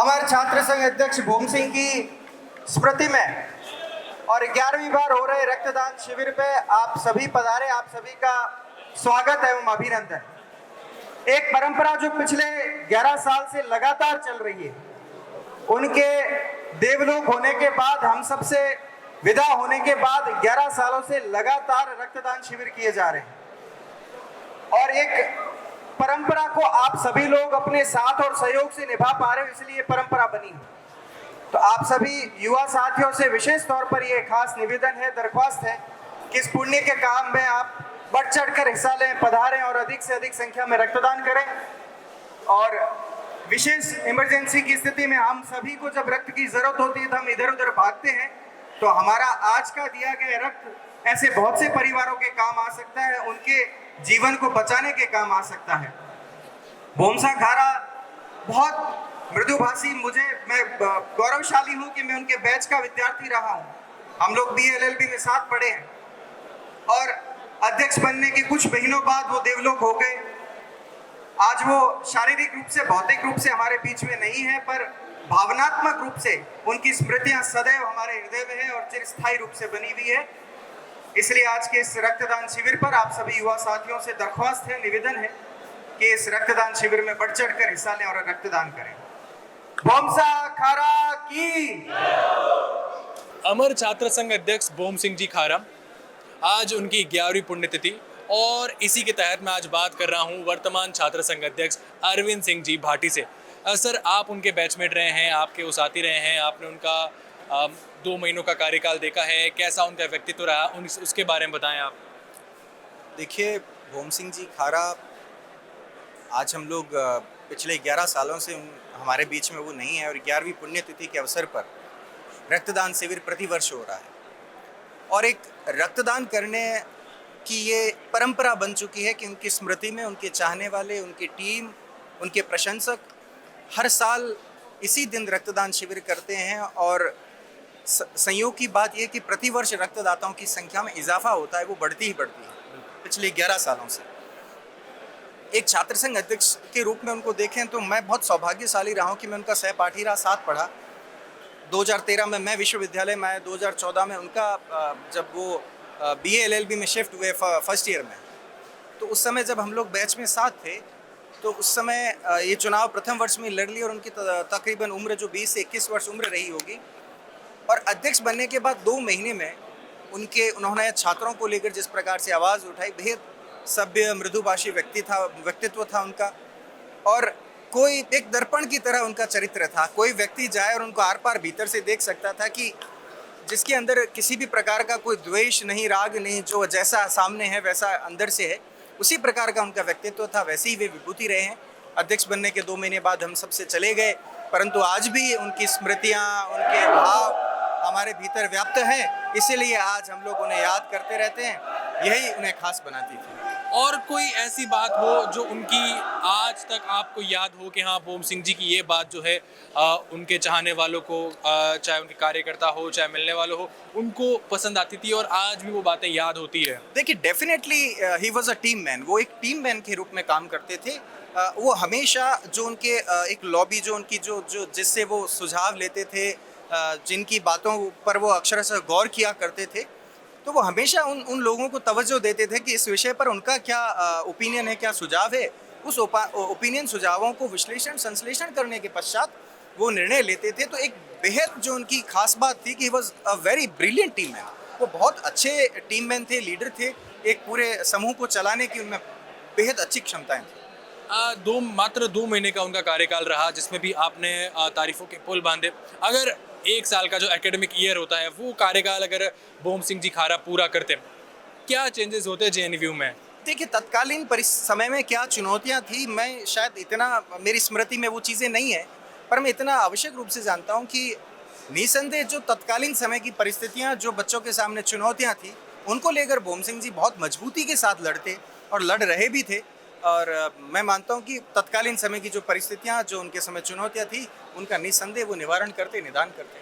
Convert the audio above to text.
हमारे छात्र संघ अध्यक्ष भूम सिंह की स्मृति में और 11वीं बार हो रहे रक्तदान शिविर पे आप सभी पधारे, आप सभी का स्वागत एवं अभिनंदन। एक परंपरा जो पिछले 11 साल से लगातार चल रही है, उनके देवलोक होने के बाद, हम सबसे विदा होने के बाद 11 सालों से लगातार रक्तदान शिविर किए जा रहे हैं और एक परंपरा को आप सभी लोग अपने साथ और सहयोग से निभा पा रहे हो, इसलिए ये परंपरा बनी है। तो आप सभी युवा साथियों से विशेष तौर पर ये खास निवेदन है, दरख्वास्त है कि इस पुण्य के काम में आप बढ़ चढ़कर हिस्सा लें, पधारें और अधिक से अधिक संख्या में रक्तदान करें। और विशेष इमरजेंसी की स्थिति में हम सभी को जब रक्त की जरूरत होती है तो हम इधर उधर भागते हैं, तो हमारा आज का दिया गया रक्त ऐसे बहुत से परिवारों के काम आ सकता है, उनके जीवन को बचाने के काम आ सकता है। भोमसा खारा बहुत मृदुभाषी, मैं गौरवशाली हूं कि मैं उनके बैच का विद्यार्थी रहा हूं। हम लोग BA LLB में साथ पढ़े हैं और अध्यक्ष बनने के कुछ महीनों बाद वो देवलोक हो गए। आज वो शारीरिक रूप से, भौतिक रूप से हमारे बीच में नहीं है, पर भावनात्मक रूप से उनकी स्मृतियां सदैव हमारे हृदय में है और चिरस्थायी रूप से बनी हुई है। इसलिए आज के इस रक्तदान शिविर पर आप सभी युवा साथियों से दरख्वास्त है, निवेदन है कि इस रक्तदान शिविर में बढ़ चढ़कर हिस्सा लें और रक्तदान करें। भोमसा खारा की। अमर छात्र संघ अध्यक्ष भूम सिंह जी खारा, आज उनकी 11वीं पुण्यतिथि और इसी के तहत मैं आज बात कर रहा हूं वर्तमान छात्र संघ अध्यक्ष अरविंद सिंह जी भाटी से। सर, आप उनके बैचमेट रहे हैं, आपके वो साथी रहे हैं, आपने उनका 2 महीनों का कार्यकाल देखा है, कैसा उनका व्यक्तित्व रहा, उसके बारे में बताएं आप। देखिए, भूम सिंह जी खारा आज हम लोग पिछले 11 सालों से हमारे बीच में वो नहीं है और 11वीं पुण्यतिथि के अवसर पर रक्तदान शिविर प्रतिवर्ष हो रहा है और एक रक्तदान करने की ये परंपरा बन चुकी है कि उनकी स्मृति में उनके चाहने वाले, उनकी टीम, उनके प्रशंसक हर साल इसी दिन रक्तदान शिविर करते हैं और संयोग की बात यह कि प्रतिवर्ष रक्तदाताओं की संख्या में इजाफा होता है, वो बढ़ती ही बढ़ती है पिछले 11 सालों से। एक छात्र संघ अध्यक्ष के रूप में उनको देखें तो मैं बहुत सौभाग्यशाली रहा हूँ कि मैं उनका सहपाठी रहा, साथ पढ़ा। 2013 में मैं विश्वविद्यालय में आया, 2014 में उनका जब वो BA LLB में शिफ्ट हुए फर्स्ट ईयर में, तो उस समय जब हम लोग बैच में साथ थे तो उस समय ये चुनाव प्रथम वर्ष में लड़ ली और उनकी तकरीबन उम्र जो 20 से 21 वर्ष उम्र रही होगी और अध्यक्ष बनने के बाद 2 महीने में उन्होंने छात्रों को लेकर जिस प्रकार से आवाज़ उठाई, बेहद सभ्य मृदुभाषी व्यक्तित्व था उनका और कोई एक दर्पण की तरह उनका चरित्र था। कोई व्यक्ति जाए और उनको आर पार भीतर से देख सकता था कि जिसके अंदर किसी भी प्रकार का कोई द्वेष नहीं, राग नहीं, जो जैसा सामने है वैसा अंदर से है, उसी प्रकार का उनका व्यक्तित्व था, वैसे ही वे विभूति रहे हैं। अध्यक्ष बनने के 2 महीने बाद हम सबसे चले गए, परंतु आज भी उनकी स्मृतियाँ, उनके भाव हमारे भीतर व्याप्त हैं, इसीलिए आज हम लोग उन्हें याद करते रहते हैं, यही उन्हें खास बनाती थी। और कोई ऐसी बात हो जो उनकी आज तक आपको याद हो कि हाँ, भूम सिंह जी की ये बात जो है उनके चाहने वालों को, चाहे उनके कार्यकर्ता हो चाहे मिलने वालों हो, उनको पसंद आती थी और आज भी वो बातें याद होती है? देखिए, definitely he was a team man. वो एक टीम मैन के रूप में काम करते थे। वो हमेशा जो उनके एक लॉबी जो उनकी जो जिससे वो सुझाव लेते थे, जिनकी बातों पर वो अक्षरशः गौर किया करते थे, तो वो हमेशा उन लोगों को तवज्जो देते थे कि इस विषय पर उनका क्या ओपिनियन है, क्या सुझाव है। उस ओपिनियन, सुझावों को विश्लेषण संश्लेषण करने के पश्चात वो निर्णय लेते थे। तो एक बेहद जो उनकी खास बात थी कि he was a very brilliant team man. वो बहुत अच्छे टीम मैन थे, लीडर थे, एक पूरे समूह को चलाने की उनमें बेहद अच्छी क्षमताएं थी। मात्र 2 महीने का उनका कार्यकाल रहा, जिसमें भी आपने तारीफों के पुल बांधे। अगर 1 साल का जो एकेडमिक ईयर होता है, वो कार्यकाल अगर भूम सिंह जी खारा पूरा करते, क्या चेंजेस होते JNU में? देखिए, तत्कालीन समय में क्या चुनौतियां थी, मैं शायद इतना, मेरी स्मृति में वो चीज़ें नहीं है, पर मैं इतना आवश्यक रूप से जानता हूं कि निसंदेह जो तत्कालीन समय की परिस्थितियां, जो बच्चों के सामने चुनौतियां थी, उनको लेकर भूम सिंह जी बहुत मजबूती के साथ लड़ते और लड़ रहे भी थे। और मैं मानता हूं कि तत्कालीन समय की जो परिस्थितियां, जो उनके समय चुनौतियां थी, उनका निसंदेह वो निवारण करते, निदान करते।